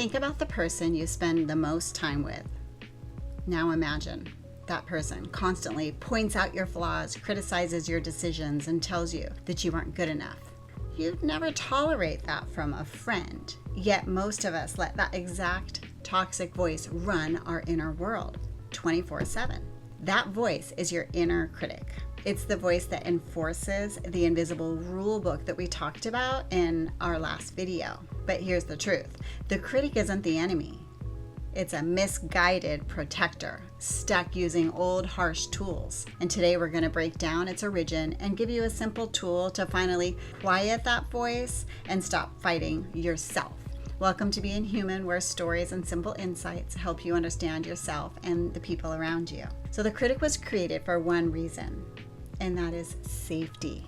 Think about the person you spend the most time with. Now imagine that person constantly points out your flaws, criticizes your decisions, and tells you that you aren't good enough. You'd never tolerate that from a friend, yet most of us let that exact toxic voice run our inner world 24/7. That voice is your inner critic. It's the voice that enforces the invisible rule book that we talked about in our last video. But here's the truth. The critic isn't the enemy. It's a misguided protector, stuck using old harsh tools. And today we're going to break down its origin and give you a simple tool to finally quiet that voice and stop fighting yourself. Welcome to Being Human, where stories and simple insights help you understand yourself and the people around you. So the critic was created for one reason, and that is safety.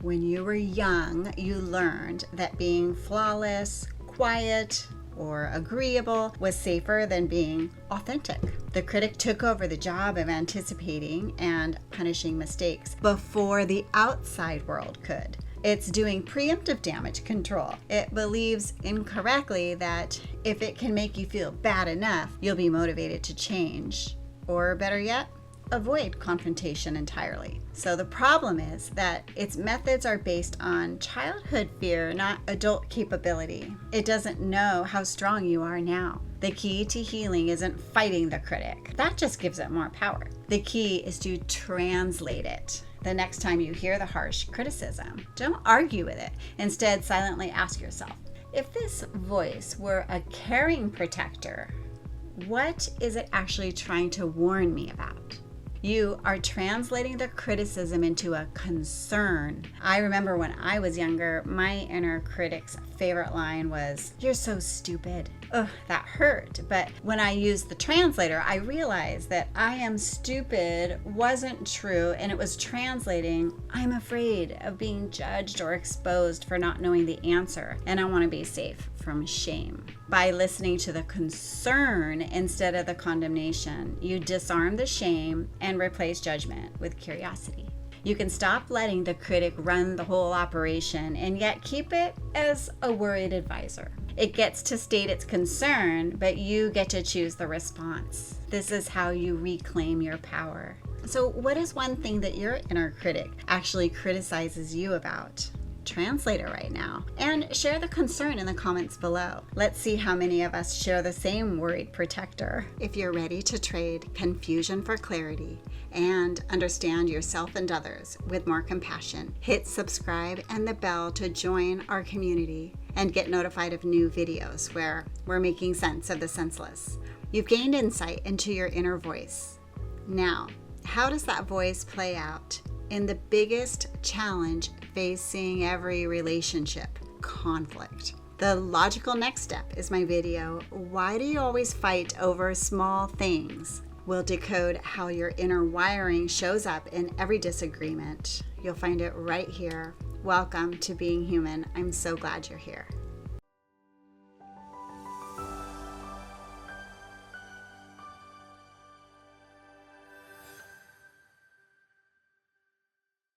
When you were young, you learned that being flawless, quiet, or agreeable was safer than being authentic. The critic took over the job of anticipating and punishing mistakes before the outside world could. It's doing preemptive damage control. It believes incorrectly that if it can make you feel bad enough, you'll be motivated to change. Or better yet, avoid confrontation entirely. So the problem is that its methods are based on childhood fear, not adult capability. It doesn't know how strong you are now. The key to healing isn't fighting the critic. That just gives it more power. The key is to translate it. The next time you hear the harsh criticism, don't argue with it. Instead, silently ask yourself, if this voice were a caring protector, what is it actually trying to warn me about? You are translating the criticism into a concern. I remember when I was younger, my inner critic's favorite line was, "You're so stupid." Ugh, that hurt. But when I used the translator, I realized that "I am stupid" wasn't true, and it was translating, "I'm afraid of being judged or exposed for not knowing the answer, and I want to be safe from shame." By listening to the concern instead of the condemnation, you disarm the shame and replace judgment with curiosity. You can stop letting the critic run the whole operation and yet keep it as a worried advisor. It gets to state its concern, but you get to choose the response. This is how you reclaim your power. So what is one thing that your inner critic actually criticizes you about? Translator right now, and share the concern in the comments below. Let's see how many of us share the same worried protector. If you're ready to trade confusion for clarity and understand yourself and others with more compassion, hit subscribe and the bell to join our community and get notified of new videos where we're making sense of the senseless. You've gained insight into your inner voice. Now, how does that voice play out in the biggest challenge facing every relationship? Conflict. The logical next step is my video, "Why Do You Always Fight Over Small Things?" We'll decode how your inner wiring shows up in every disagreement. You'll find it right here. Welcome to Being Human. I'm so glad you're here.